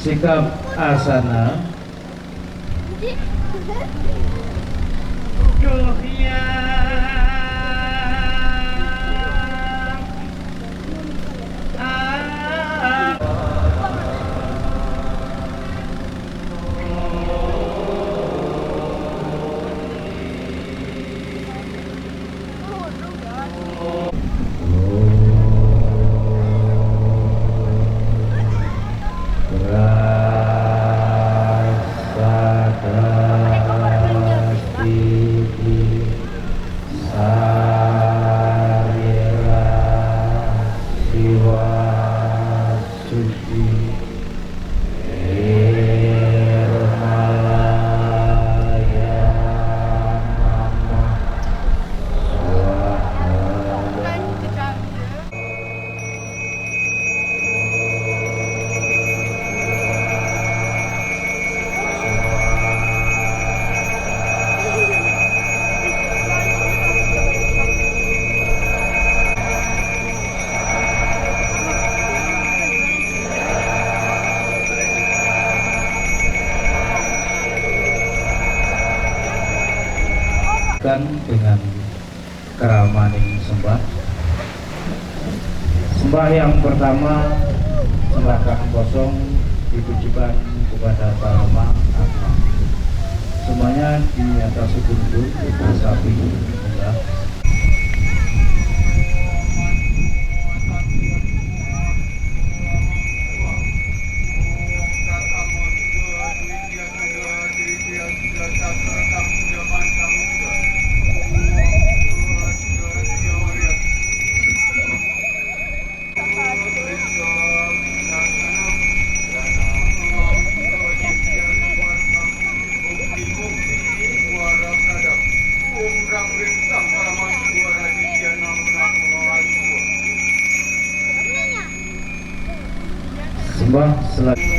sikap asana. Dengan keramaning sembah. Sembah yang pertama, sembahkan kosong ditujukan kepada Parama Atma. Semuanya di atas gunung sapi sembah. Sembah selanjutnya.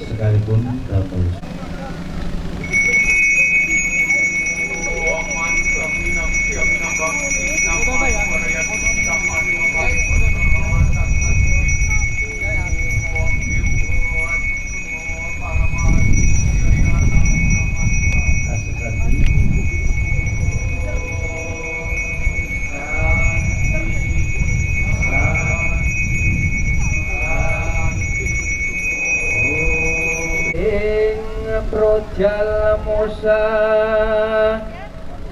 Sekalipun double. Rojal Musa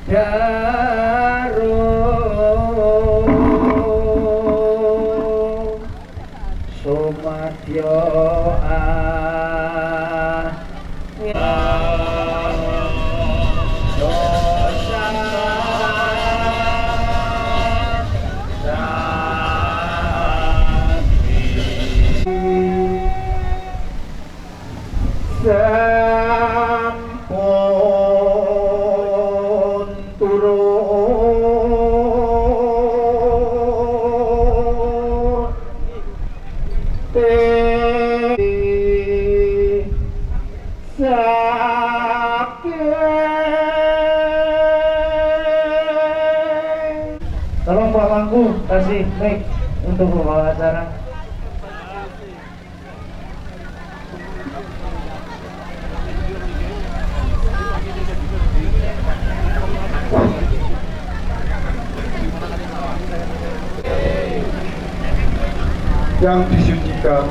Daro Sumadyo sampun turun saking. Tolong Pak Mangku kasih mic untuk pembawa acara. Yang disucikan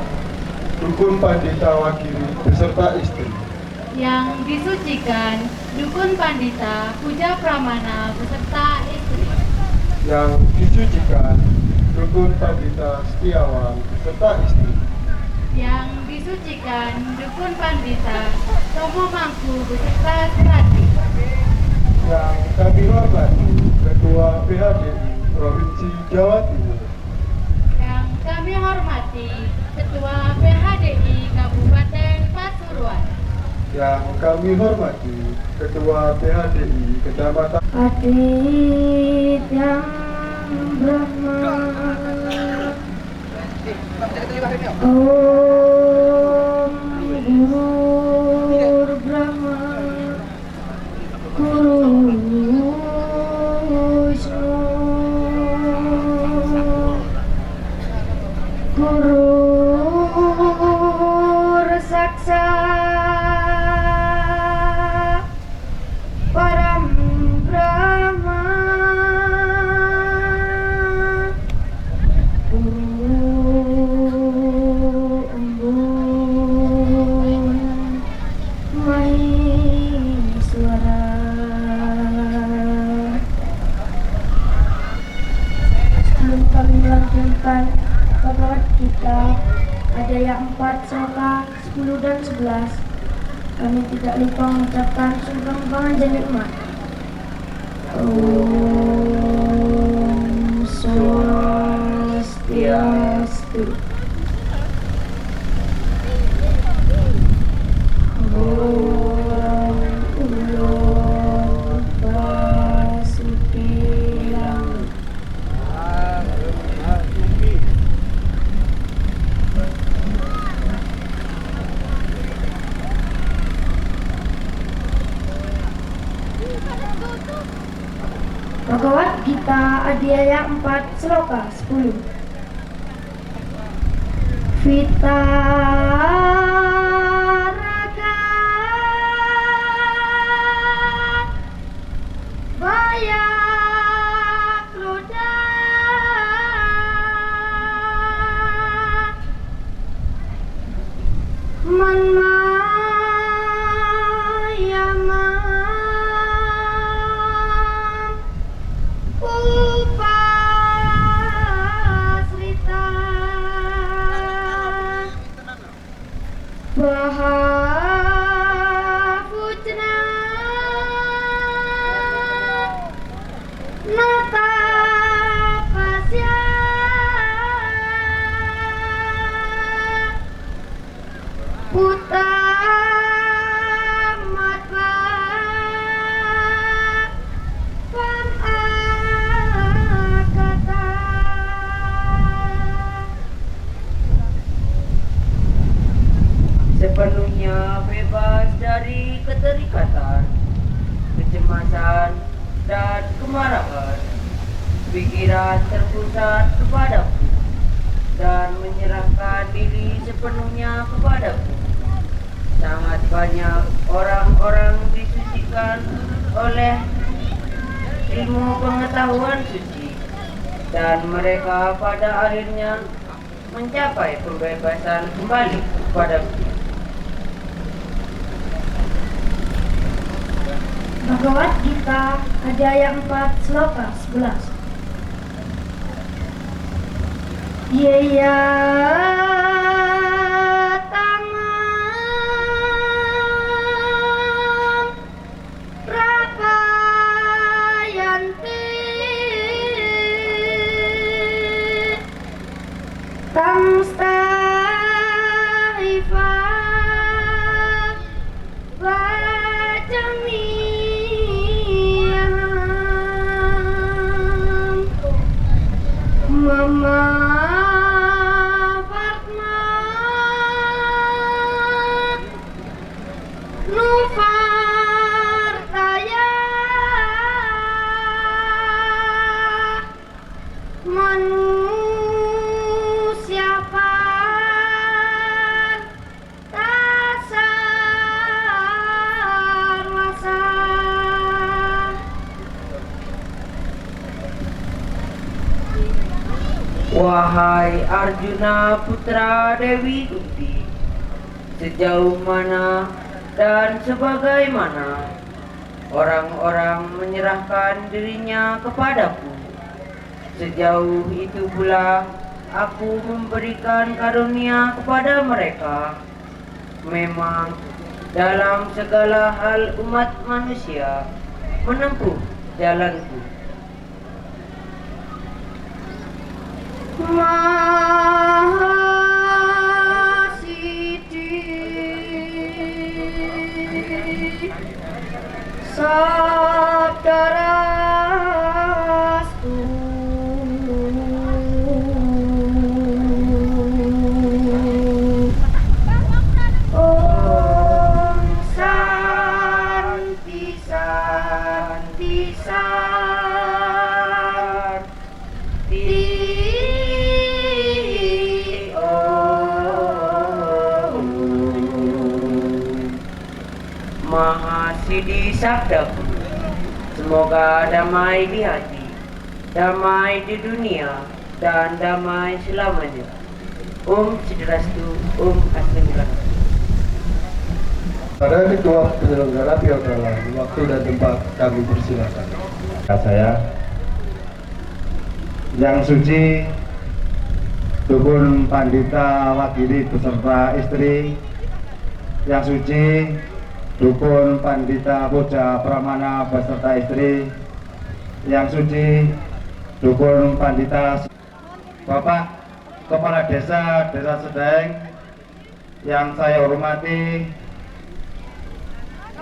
Dukun Pandita Wakili beserta istri. Yang disucikan Dukun Pandita Puja Pramana beserta istri. Yang disucikan Dukun Pandita Setiawan beserta istri. Yang disucikan Dukun Pandita Tomo Mangku beserta serati. Yang kami hormati Ketua PHDI Provinsi Jawa Timur. Yang kami hormati Ketua PHDI Kabupaten Pasuruan. Yang kami hormati Ketua PHDI Kecamatan Adit yang Brahma Om Guru Brahma Guru Wisnu Guru Raksasa Param Brahma Guru Embun Maheswara. Sebelum kami melanjutkan Bhagavad Gita ada yang 4, sloka 10 dan 11, kami tidak lupa mengucapkan sugeng panganjen nikmat. Om Swastiastu. Om Ulon Basudewan. Bhagavad Gita Adhyaya 4 Sloka 10. Vitaraga Vaya Kruda Manmayama Upasrita Bahapujna Natapasya Utamatva Pangakata. Sepenuhnya bebas dari keterikatan, kecemasan, dan kemarahan. Pikiran terpusat kepadaku dan menyerahkan diri sepenuhnya kepadaku. Sangat banyak orang-orang disucikan oleh ilmu pengetahuan suci, dan mereka pada akhirnya mencapai pembebasan kembali kepadaku. Bhagavad Gita Adhyaya 4 Sloka 11. Yeya tangan prapayanti tamsta iva vajamiyam mama Nuvartaya manusia tasarwasa. Wahai Arjuna putra Dewi Kunti, sejauh mana dan sebagaimana orang-orang menyerahkan dirinya kepadaku, sejauh itu pula aku memberikan karunia kepada mereka. Memang dalam segala hal umat manusia menempuh jalanku. Sabdarastu Om Santi Santi Santi Om Mahasiddhi sabdaku, semoga damai di hati, damai di dunia, dan damai selamanya. Om Sidrastu, Om Asmingkara. Para ketua penyelenggara pilkada, waktu dan tempat kami persilakan. Saya yang suci Dukun Pandita Wagiri beserta istri, yang suci Dukun Pandita Puja Pramana beserta istri, yang suci Dukun Pandita Bapak Kepala Desa Sedaeng, yang saya hormati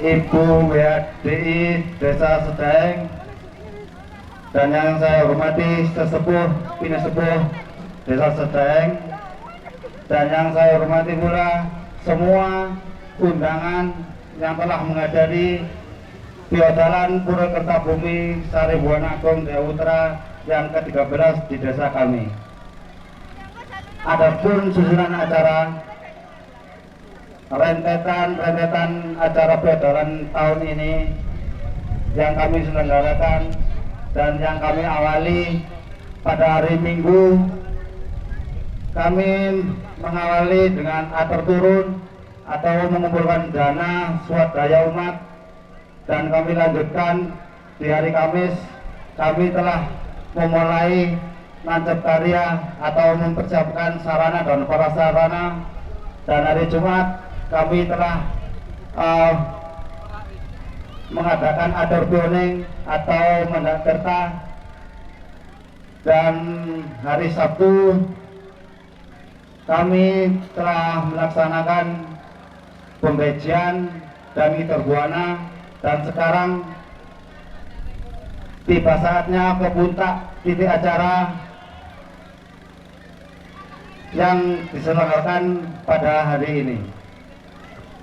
Ibu WADI Desa Sedaeng, dan yang saya hormati sesepuh pinesepuh Desa Sedaeng, dan yang saya hormati pula semua undangan yang telah menghadiri Biodalan Purwokertabumi Saribuan Agung Dewa Utara yang ke-13 di desa kami. Adapun susunan acara rentetan acara Biodalan tahun ini yang kami selenggarakan dan yang kami awali pada hari Minggu, kami mengawali dengan atur turun atau mengumpulkan dana swadaya umat, dan kami lanjutkan di hari Kamis. Kami telah memulai nancep karya atau mempersiapkan sarana dan prasarana, dan hari Jumat kami telah mengadakan atur pioning atau mendakerta, dan hari Sabtu kami telah melaksanakan pembejian dan Gitar Buana, dan sekarang tiba saatnya ke puncak titik acara yang diselenggarakan pada hari ini.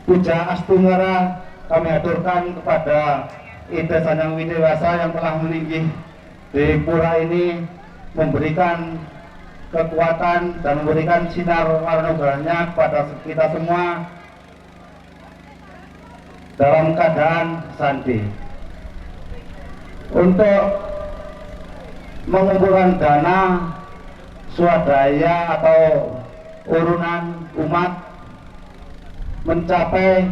Puja Astunggara kami aturkan kepada Ida Sanjang Widewasa yang telah meninggi di pura ini, memberikan kekuatan dan memberikan sinar warna-warnanya kepada kita semua dalam keadaan sandi. Untuk mengumpulkan dana swadaya atau urunan umat mencapai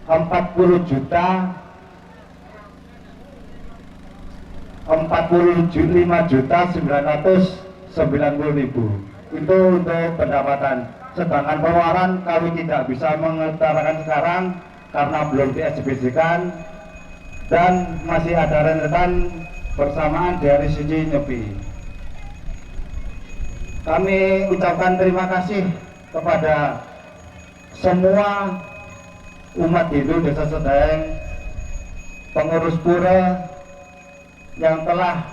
40 juta 45.990.000 itu untuk pendapatan. Sedangkan pengeluaran kami tidak bisa mengutarakan sekarang karena belum di-eksebisikan dan masih ada rentetan bersamaan dari sisi nyepi. Kami ucapkan terima kasih kepada semua umat Hindu Desa Sedaeng, pengurus pura yang telah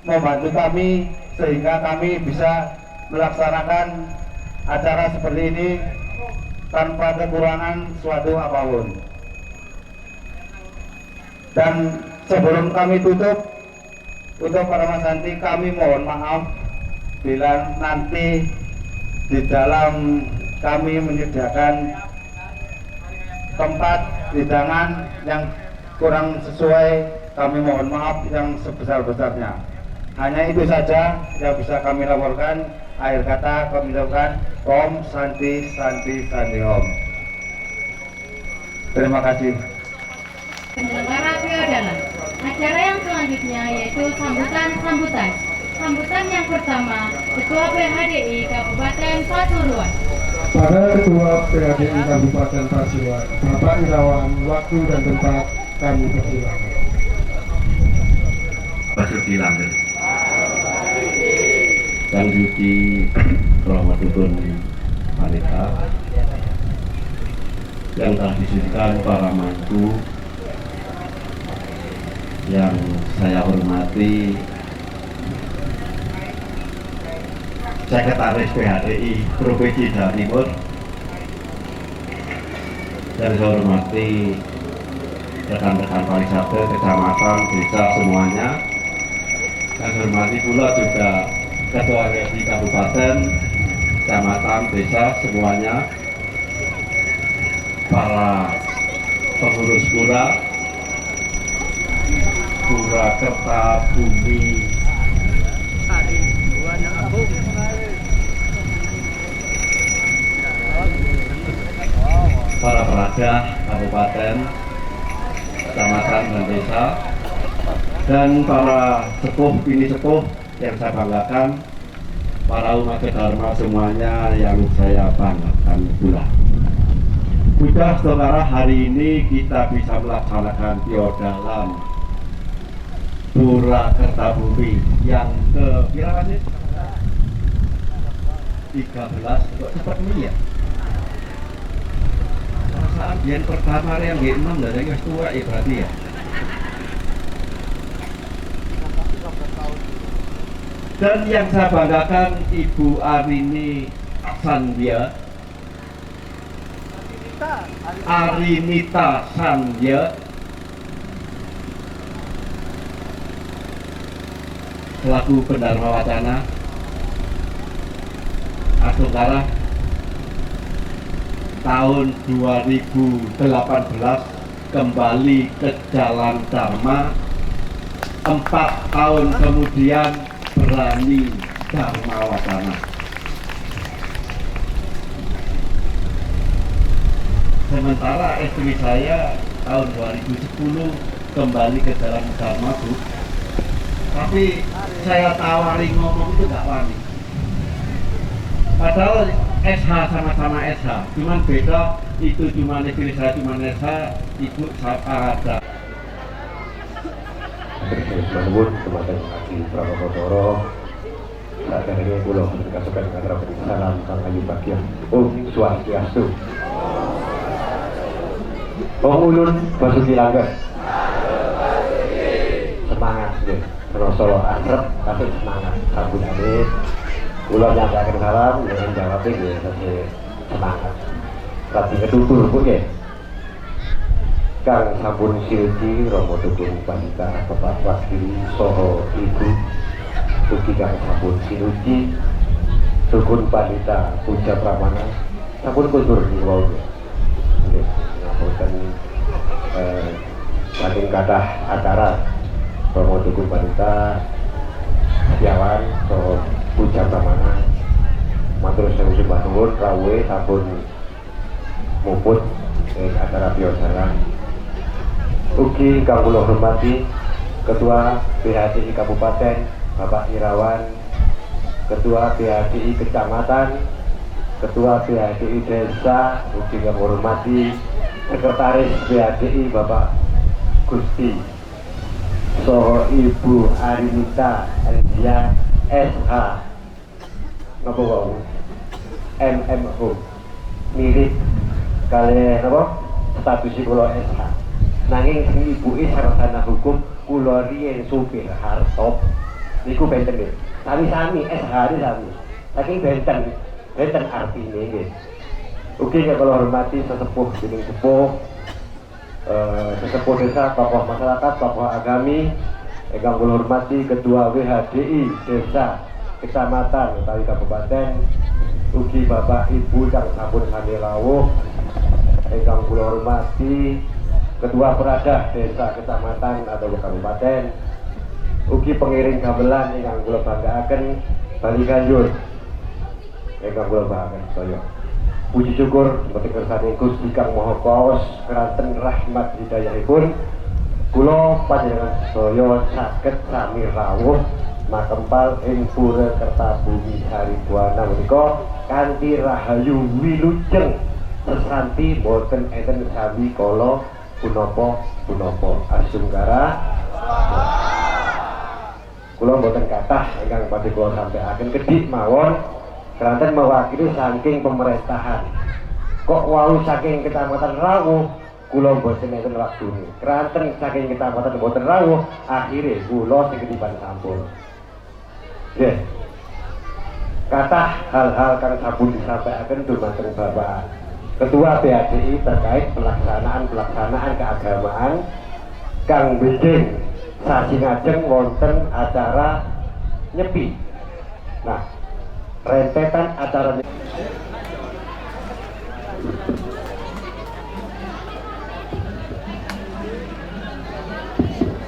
membantu kami sehingga kami bisa melaksanakan acara seperti ini tanpa kekurangan suatu apapun. Dan sebelum kami tutup, untuk para masanti kami mohon maaf bila nanti di dalam kami menyediakan tempat hidangan yang kurang sesuai, kami mohon maaf yang sebesar-besarnya. Hanya itu saja yang bisa kami laporkan. Akhir kata kami ucapkan Om Santi Santi Santi Om. Terima kasih. Penyelenggara Piodana. Acara yang selanjutnya yaitu sambutan. Sambutan yang pertama, Ketua PHDI Kabupaten Pasuruan. Para Ketua PHDI Kabupaten Pasuruan, Bapak Irawan, waktu dan tempat kami persilakan. Basuki Langgeng. Sang Suci Rahmatullah Wanita yang telah disucikan para mantu yang saya hormati, Sekretaris PHDI Provinsi Jawa Timur, dan saya hormati rekan-rekan pariwisata, kecamatan, desa semuanya. Saya hormati pula juga Ketua RI Kabupaten, kecamatan, desa semuanya, para pengurus pura Kertabumi, para perada kabupaten, kecamatan dan desa, dan para sepuh bini sepuh yang saya banggakan, para umat dharma semuanya yang saya banggakan pula. Mudah saudara, hari ini kita bisa melaksanakan Piodalan Pura Kertabumi yang ke berapa sih? 13 kok cepat ini ya? Perasaan yang pertama yang G6 dan yang tua ya berarti ya. Dan yang saya banggakan Ibu Arini Arinita Sandya selaku Pendharma Wacana Asungkara tahun 2018 kembali ke Jalan Dharma. 4 tahun kemudian berani Dharma Wacana. Sementara istri saya tahun 2010 kembali ke Jalan Dharma, Bu. Tapi saya tawari ngomong itu nggak wani. Padahal SH sama-sama SH, cuman beda itu cuma istri saya cuma SH, ibu saya ada. Menurut teman-teman lagi Pramodoro saat ini pulau dikasihkan dengan rapat salam sang ayu bagian Swastiastu. Om Ulun Basuki Langgeng. Semangat deh, terus asrep tapi semangat. Sambut adik. Pulau yang akan salam dengan jawabnya ya tapi semangat. Tapi ketutur pun ya. Kang sampun silti Romo Dukun Panita Bapak Wakili Soho Ibu ugi kang sampun sinuji Dukun Panita Puja Pramana sampun kundur di wau nggih ngapunten saking kathah acara Romo Dukun Panita Setiawan Soho Puja Pramana matur sembah nuwun rawuhe sampun muput acara Piodalan. Ugi kang kula hormati Ketua BHDI Kabupaten Bapak Irawan, Ketua BHDI Kecamatan, Ketua BHDI Desa, ugi kang hormati Sekretaris BHDI Bapak Gusti Soho Ibu Arinita Endia SH napa wau MMO mirip kali napa status kula SH nanging sing ibuke sarjana hukum kula riyen supir hartop niku benten nggih sami-sami SH ini sami saking benten artine nggih ugi kula hormati sesepuh dening sepuh sesepuh desa, tokoh masyarakat, tokoh agami ingkang kula hormati Ketua WHDI Desa, Kecamatan utawi Kabupaten, ugi Bapak Ibu kang sampun sami rawuh ingkang kula hormati Ketua Perada Desa, Kecamatan atau Kabupaten, ugi pengiring gamelan ingkang kula banggaaken Bali Ganjur ingkang kula banggaken saya. Puji syukur seperti kersane Gusti Kang Maha Kuwasa keranten rahmat hidayahipun kula panjenengan sedaya saged sami rawuh makempal ing Pura Kertabumi Haribuana menika kanthi rahayu wilujeng sesanti boten enten sami kala punapa asungkara kula boten kathah ingkang badhe kula sampaiaken kedhik mawon keranten mewakili saking pemerintahan kok wau saking Kecamatan Rawuh kula boten enten waktune keranten saking Kecamatan boten rawuh akhire kula sing ketiban sampun nggih kathah hal-hal kang sampun disampaikan dumateng Bapak Ketua BHDI terkait pelaksanaan keagamaan kang benjing sasi ngajeng wonten acara nyepi. Nah rentetan acara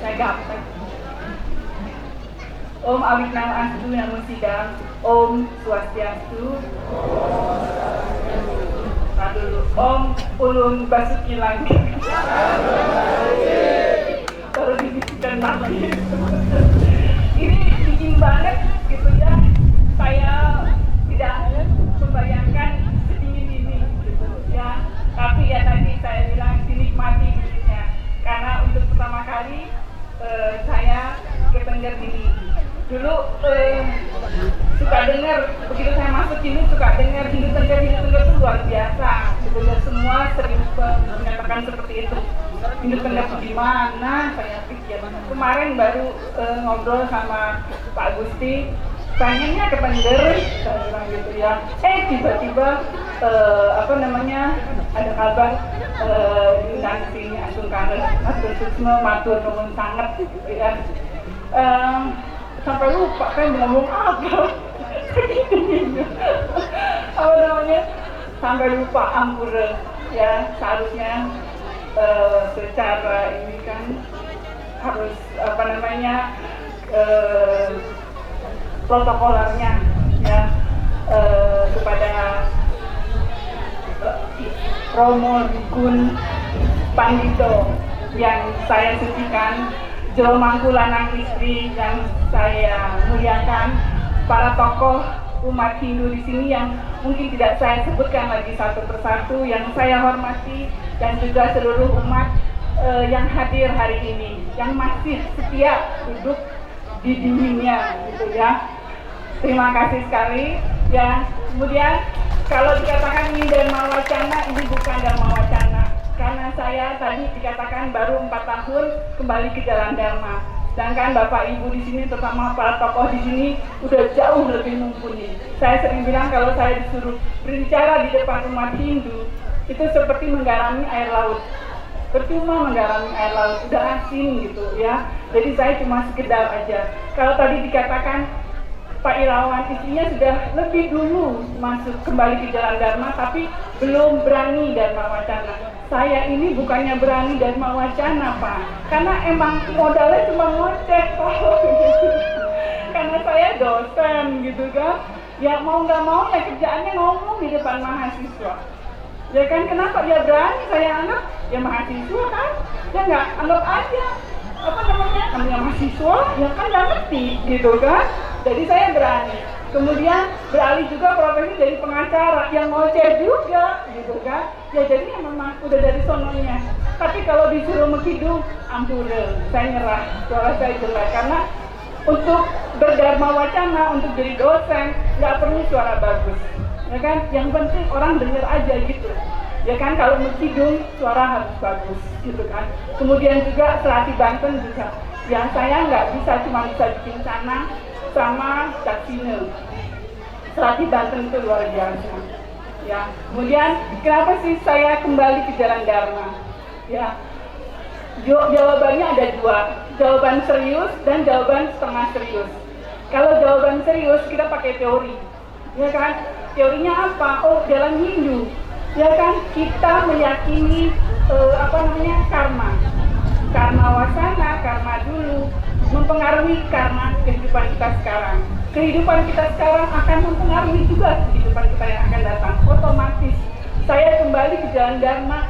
saya gaptek Om Awignam Astu Namo Sidang Om Swastiastu Aduh Om Ulun Basuki Langit baru dibisikkan lagi ini dingin banget gitu ya saya tidak membayangkan sedingin ini gitu ya tapi ya tadi saya bilang dinikmati dinginnya karena untuk pertama kali saya ke Tengger ini dulu suka dengar begitu saya masuk ini suka dengar Hindu Tengger itu luar biasa sebetulnya semua sering menyatakan seperti itu Hindu Tengger itu di mana saya pikir kemarin baru ngobrol sama Pak Gusti pengennya ke Tengger saya bilang gitu ya tiba-tiba ada kabar diundang sini asungkara matur susma matur nuwun sanget gitu ya sampai lupa kan ngomong apa sampai lupa ampura ya seharusnya secara ini kan harus protokolernya ya kepada Romo Dukun Pandito yang saya sucikan Jero Mangku Lanang Istri yang saya muliakan para tokoh umat Hindu di sini yang mungkin tidak saya sebutkan lagi satu persatu yang saya hormati dan juga seluruh umat yang hadir hari ini yang masih setia duduk di dinginnya gitu ya. Terima kasih sekali ya. Kemudian kalau dikatakan ini Dharma Wacana, ini bukan Dharma Wacana karena saya tadi dikatakan baru 4 tahun kembali ke jalan Dharma. Sedangkan Bapak Ibu di sini terutama para tokoh di sini udah jauh lebih mumpuni. Saya sering bilang kalau saya disuruh berbicara di depan umat Hindu itu seperti menggarami air laut. Percuma menggarami air laut, udah asin gitu ya. Jadi saya cuma sekedar aja. Kalau tadi dikatakan Pak Irawan istrinya sudah lebih dulu masuk kembali ke jalan Dharma tapi belum berani Dharma Wacana. Saya ini bukannya berani Dharma Wacana Pak, karena emang modalnya cuma ngoceh Pak. Karena saya dosen gitu kan, ya mau nggak mau ya kerjaannya ngomong di depan mahasiswa. Ya kan kenapa dia berani saya anggap ya mahasiswa kan, ya nggak anggap aja. namanya mahasiswa, ya kan nggak ngerti gitu kan. Jadi saya berani. Kemudian beralih juga profesi dari pengacara yang ngoceh juga gitu kan. Ya jadi memang udah dari sononya. Tapi kalau disuruh mekidung, ampura, saya nyerah, suara saya jelek. Karena untuk berdharma wacana, untuk jadi dosen, nggak perlu suara bagus, ya kan? Yang penting orang dengar aja gitu, ya kan? Kalau mekidung, suara harus bagus, gitu kan? Kemudian juga Serati Banten juga, ya saya nggak bisa cuma bisa bikin sana sama Cacine. Serati Banten itu luar biasa, ya. Kemudian kenapa sih saya kembali ke Jalan Dharma? Ya, jawabannya ada dua, jawaban serius dan jawaban setengah serius. Kalau jawaban serius kita pakai teori, ya kan? Teorinya apa? Oh, jalan Hindu, ya kan? Kita meyakini karma wasana, karma dulu mempengaruhi karma kehidupan kita sekarang. Kehidupan kita sekarang akan mempengaruhi juga kehidupan kita yang akan datang. Otomatis saya kembali ke Jalan Dharma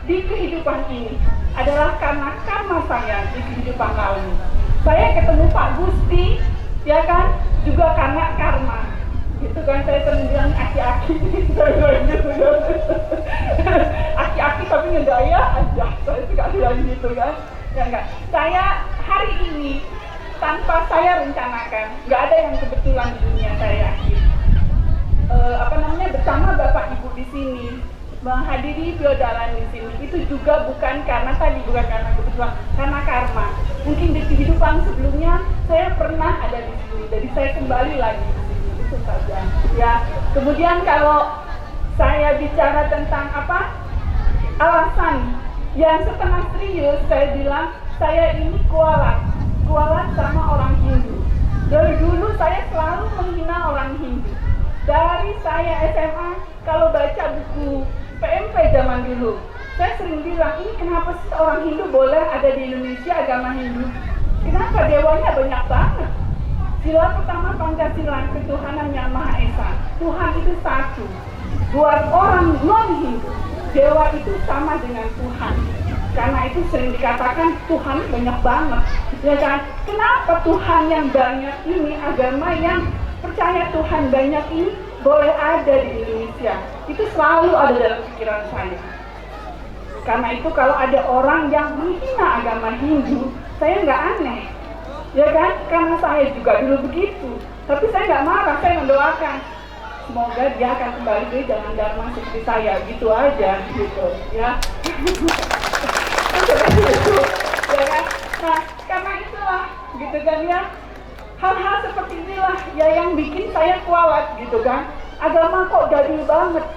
di kehidupan ini adalah karena karma saya di kehidupan lalu. Saya ketemu Pak Gusti, ya kan, juga karena karma. Gitu kan, saya sering bilang aki-aki, aki-aki tapi ngedaya aja, saya suka bilang gitu kan. Ya enggak, saya hari ini tanpa saya rencanakan, nggak ada yang kebetulan di dunia, saya yakin. Bersama Bapak Ibu di sini, menghadiri biodalan di sini itu juga bukan karena kebetulan, karena karma. Mungkin di kehidupan sebelumnya saya pernah ada di sini, jadi saya kembali lagi di sini, itu saja. Ya, kemudian kalau saya bicara tentang alasan yang setengah serius, saya bilang saya ini kualat sama orang Hindu. Dari dulu saya selalu menghina orang Hindu. Dari saya SMA, kalau baca buku PMP zaman dulu, saya sering bilang, ini kenapa sih orang Hindu boleh ada di Indonesia, agama Hindu? Kenapa dewanya banyak banget? Sila pertama Pancasila, ketuhanan yang Maha Esa. Tuhan itu satu. Buat orang non-Hindu, dewa itu sama dengan Tuhan. Karena itu sering dikatakan Tuhan banyak banget, ya kan? Kenapa Tuhan yang banyak ini, agama yang percaya Tuhan banyak ini boleh ada di Indonesia? Itu selalu ada dalam pikiran saya. Karena itu kalau ada orang yang menghina agama Hindu, saya nggak aneh, ya kan? Karena saya juga dulu begitu. Tapi saya nggak marah, saya mendoakan semoga dia akan kembali ke Jalan Dharma seperti saya, gitu aja, gitu, ya. Ya kan? Nah, karena itulah, gitu kan ya. Hal-hal seperti inilah ya yang bikin saya kualat, gitu kan. Agama kok jadul banget.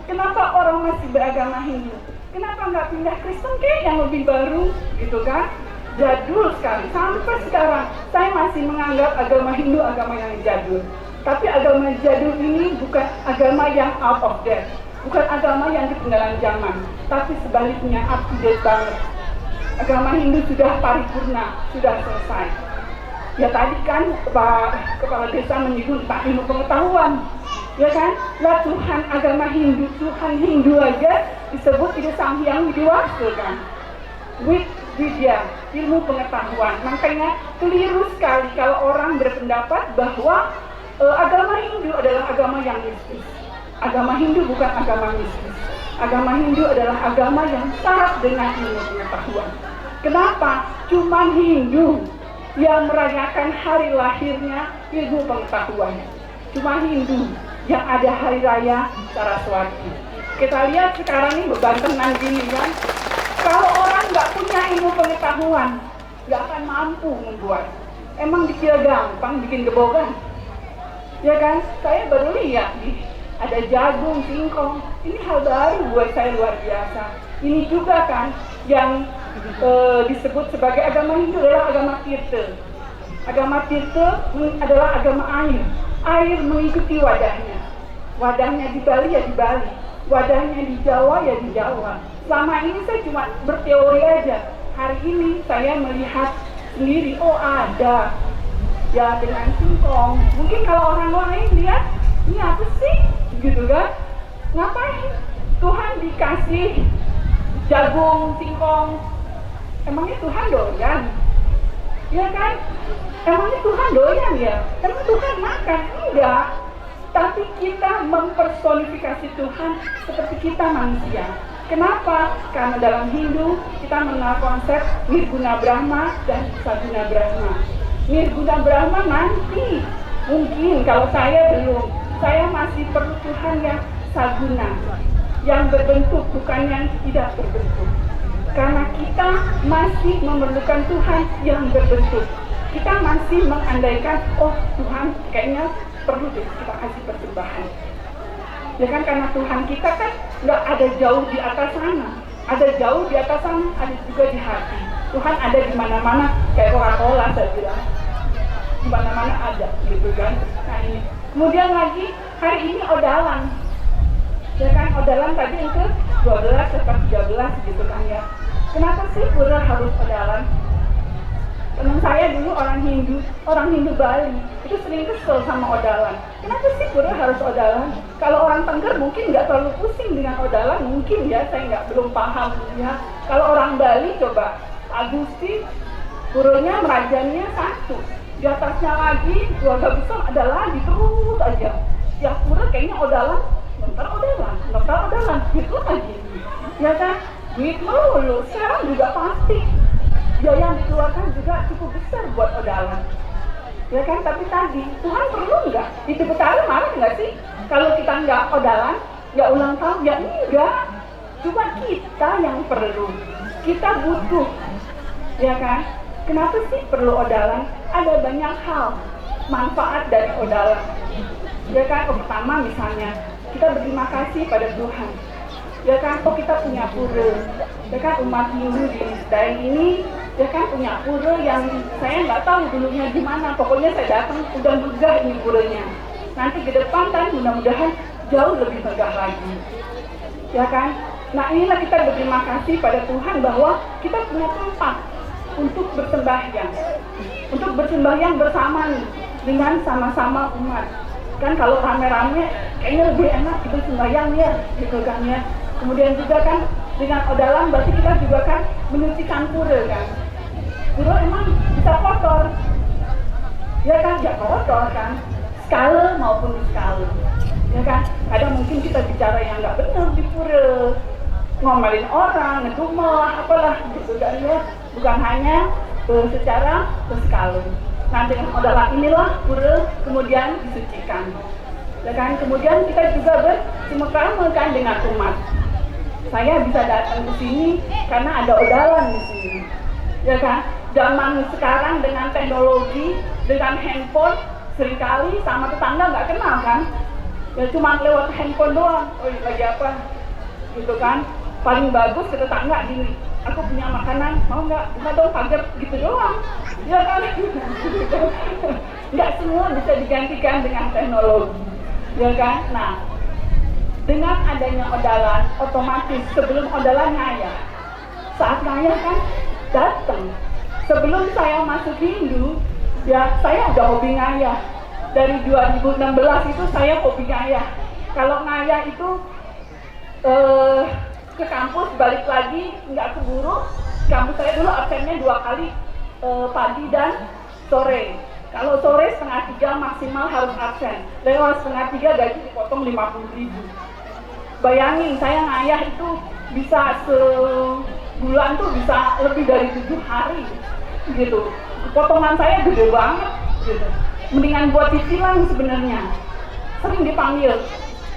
Kenapa orang masih beragama Hindu? Kenapa nggak pindah Kristen kayak yang lebih baru, gitu kan? Jadul sekali. Sampai sekarang saya masih menganggap agama Hindu agama yang jadul. Tapi agama jadul ini bukan agama yang out of date, bukan agama yang ketinggalan zaman, tapi sebaliknya up to date banget. Agama Hindu sudah paripurna, sudah selesai. Ya tadi kan Pak Kepala Desa menyinggung tentang ilmu pengetahuan, ya kan? Lah Tuhan agama Hindu, Tuhan Hindu aja disebut itu Sang Hyang Widiwasa kan? Widya, ilmu pengetahuan. Makanya keliru sekali kalau orang berpendapat bahwa agama Hindu adalah agama yang mistis. Agama Hindu bukan agama mistis. Agama Hindu adalah agama yang syarat dengan ilmu pengetahuan. Kenapa? Cuma Hindu yang merayakan hari lahirnya ilmu pengetahuan. Cuma Hindu yang ada hari raya Saraswati. Kita lihat sekarang ini bebantenan gini kan. Kalau orang nggak punya ilmu pengetahuan, nggak akan mampu membuat. Emang dikira gampang bikin gebogan? Ya kan, saya baru lihat nih, ada jagung, singkong. Ini hal baru buat saya, luar biasa. Ini juga kan yang disebut sebagai agama Hindu adalah agama Tirta. Agama Tirta adalah agama air. Air mengikuti wadahnya. Wadahnya di Bali ya di Bali, wadahnya di Jawa ya di Jawa. Selama ini saya cuma berteori aja. Hari ini saya melihat sendiri, oh ada. Ya dengan singkong, mungkin kalau orang lain lihat, ini apa sih? Gitu kan? Ngapain? Tuhan dikasih jagung, singkong. Emangnya Tuhan doyan? Ya kan? Emangnya Tuhan doyan ya? Emang Tuhan makan? Enggak. Tapi kita mempersonifikasi Tuhan seperti kita manusia. Kenapa? Karena dalam Hindu kita mengenal konsep Nirguna Brahma dan Saguna Brahma. Nirguna Brahma nanti, mungkin kalau saya belum, saya masih perlu Tuhan yang Saguna, yang berbentuk, bukan yang tidak berbentuk. Karena kita masih memerlukan Tuhan yang berbentuk. Kita masih mengandaikan, oh Tuhan kayaknya perlu deh kita kasih persembahan. Ya kan, karena Tuhan kita kan nggak ada jauh di atas sana. Ada jauh di atas sana, ada juga di hati. Tuhan ada di mana-mana, kayak Coca-Cola saya bilang. Di mana-mana ada, gitu kan. Nah ini. Kemudian lagi, hari ini odalan. Ya kan, odalan tadi yang ke 12 sampai 13 gitu kan ya. Kenapa sih pura harus odalan? Teman saya dulu orang Hindu Bali, itu sering kesel sama odalan. Kenapa sih pura harus odalan? Kalau orang Tengger mungkin nggak terlalu pusing dengan odalan, mungkin ya, saya belum paham ya. Kalau orang Bali coba, Agusti, puranya merajanya satu. Di atasnya lagi, keluarga besar ada lagi, terus aja. Ya pura kayaknya odalan, bentar odalan, gitu aja. Ya kan, duit melulu, sekarang juga pasti. Biaya yang dikeluarkan juga cukup besar buat odalan. Ya kan, tapi tadi, Tuhan perlu nggak? Itu Betara marah nggak sih? Kalau kita nggak odalan, nggak ulang tahun, ya enggak. Cuma kita yang perlu. Kita butuh. Ya kan? Kenapa sih perlu odalan? Ada banyak hal manfaat dari odalan. Ya kan, pertama misalnya, kita berterima kasih pada Tuhan. Ya kan, kita punya pura. Ya kan, umat Hindu di daerah ini, ya kan punya pura yang saya nggak tahu dulunya gimana. Pokoknya saya datang udah megah ini puranya. Nanti ke depan kan mudah-mudahan jauh lebih megah lagi. Ya kan? Nah inilah kita berterima kasih pada Tuhan bahwa kita punya tempat untuk bersembahyang. Untuk bersembahyang bersama nih, dengan sama-sama umat. Kan kalau rame-rame kayaknya lebih enak gitu sembahyang ya, gitu kan ya. Kemudian juga kan dengan odalan berarti kita juga kan menyucikan pura kan. Pura emang bisa kotor. Ya kan, ya kotor kan. Skala maupun skala. Ya kan, kadang mungkin kita bicara yang nggak benar di pura. Ngomelin orang, ngedumel, apalah gitu kan ya. Bukan hanya secara skala. Nah dengan odalan inilah pura kemudian disucikan. Ya kan, kemudian kita juga bersemekrama kan dengan umat. Saya bisa datang ke sini karena ada odalan di sini. Ya kan? Zaman sekarang dengan teknologi, dengan handphone, seringkali sama tetangga nggak kenal kan? Ya cuma lewat handphone doang. Oh lagi apa? Gitu kan? Paling bagus ke tetangga gini. Aku punya makanan, mau nggak? Buka dong pagar gitu doang. Ya kan? Nggak semua bisa digantikan dengan teknologi. Ya kan? Nah, dengan adanya odalan, otomatis sebelum odalan ngayah. Saat ngayah kan datang. Sebelum saya masuk Hindu, ya saya udah hobi ngayah. Dari 2016 itu saya hobi ngayah. Kalau ngayah itu ke kampus balik lagi nggak keburu. Kampus saya dulu absennya 2 kali, pagi dan sore. Kalau sore 2:30 maksimal harus absen. Lewat 2:30 gaji dipotong 50.000. Bayangin saya ngayah itu bisa sebulan tuh bisa lebih dari 7 hari gitu. Potongan saya gede banget gitu. Mendingan buat cicilan sebenarnya. Sering dipanggil,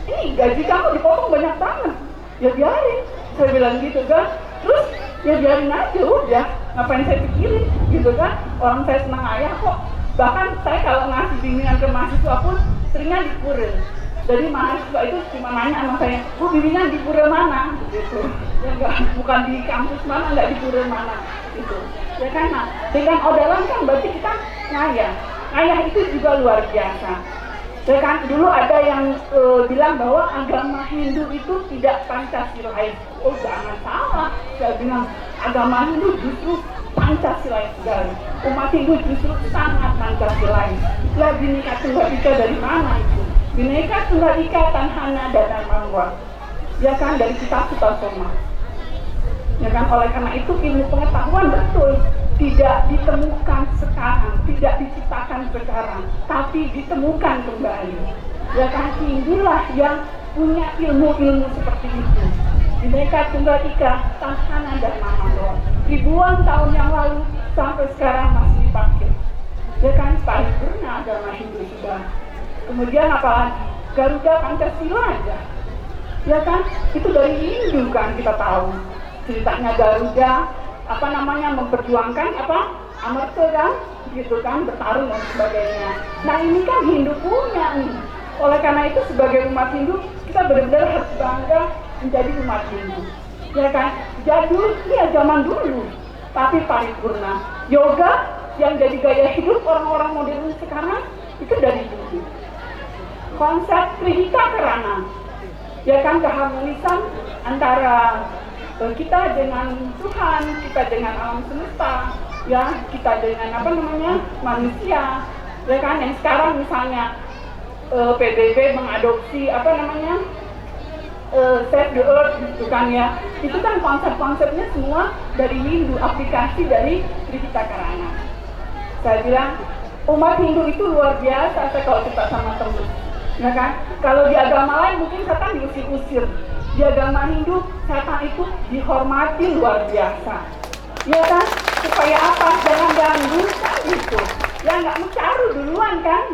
ini gaji kamu dipotong banyak banget. Ya biarin, saya bilang gitu kan. Terus ya biarin aja udah, ngapain saya pikirin gitu kan. Orang saya senang ngayah kok. Bahkan saya kalau ngasih bimbingan ke mahasiswa pun seringnya di pura. Jadi mahasiswa itu cuma nanya sama saya, Bu bimbingan di pura mana? Gitu. Ya enggak, bukan di kampus mana, enggak di pura mana gitu. Ya kan, nah, dengan odalan kan berarti kita ngayah. Ngayah itu juga luar biasa. Ya kan, dulu ada yang bilang bahwa agama Hindu itu tidak Pancasilais. Oh jangan salah, saya bilang agama Hindu justru Pancasilais sekali. Umat Hindu justru sangat Pancasilais. Lah Bhinneka Tunggal Ika dari mana itu? Bhinneka Tunggal Ika Tanhana Dana Mangwa. Ya kan, dari kitab Sutasoma. Ya kan, oleh karena itu ilmu pengetahuan betul. tidak ditemukan sekarang, tidak diciptakan sekarang, tapi ditemukan kembali. Ya kan, Hindulah yang punya ilmu-ilmu seperti itu. Bhinneka Tunggal Ika, Tanhana Dharma Mandala, ribuan tahun yang lalu sampai sekarang masih dipakai. Ya kan, paripurna agama Hindu sudah. Kemudian apalagi Garuda Pancasila aja. Ya kan, itu dari Hindu kan kita tahu. Ceritanya Garuda memperjuangkan amarta kan, gitu kan, bertarung dan sebagainya. Nah ini kan Hindu punya nih. Oleh karena itu sebagai umat Hindu kita benar-benar harus bangga menjadi umat Hindu. Ya kan, jadul, ya zaman dulu, tapi paripurna. Yoga yang jadi gaya hidup orang-orang modern sekarang itu dari dulu. Konsep Trihita Karana, ya kan, keharmonisan antara kita dengan Tuhan, kita dengan alam semesta, ya, kita dengan manusia, ya kan, yang sekarang misalnya PBB mengadopsi Save the Earth gitu kan ya, itu kan konsep-konsepnya semua dari Hindu, aplikasi dari Trihita Karana. Saya bilang umat Hindu itu luar biasa kalau kita sama teman, ya kan. Kalau di agama lain mungkin setan diusir-usir, di agama Hindu setan itu dihormati luar biasa, ya kan. Supaya apa? Jangan ganggu kan gitu, ya nggak mencaru duluan kan,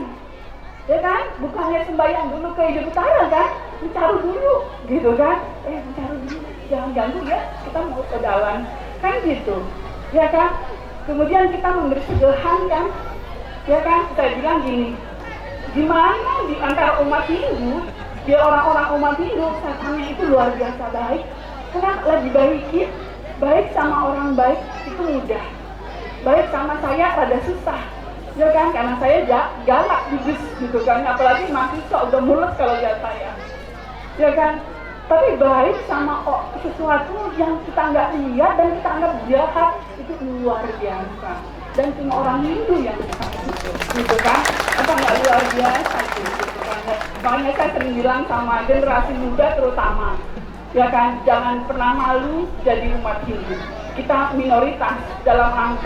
ya kan. Bukannya sembahyang dulu ke Ibu Utara kan, mencaru dulu gitu kan, mencaru dulu, jangan ganggu ya, kita mau ke dalam kan gitu, ya kan. Kemudian kita memberi segelhan kan, ya kan. Saya bilang gini, gimana di antara umat Hindu, dia orang-orang umat Hindu, setannya itu luar biasa baik. Karena lagi baik sama orang baik itu mudah, baik sama saya rada susah, ya kan, karena saya galak bibis gitu kan, apalagi mahasiswa udah mules kalau lihat saya, ya kan. Tapi baik sama sesuatu yang kita nggak lihat dan kita anggap jahat itu luar biasa. Dan cuma orang Hindu yang bisa gitu kan, apa nggak luar biasa gitu kan. Makanya saya sering bilang sama generasi muda terutama, ya kan, jangan pernah malu jadi umat Hindu. Kita minoritas dalam angka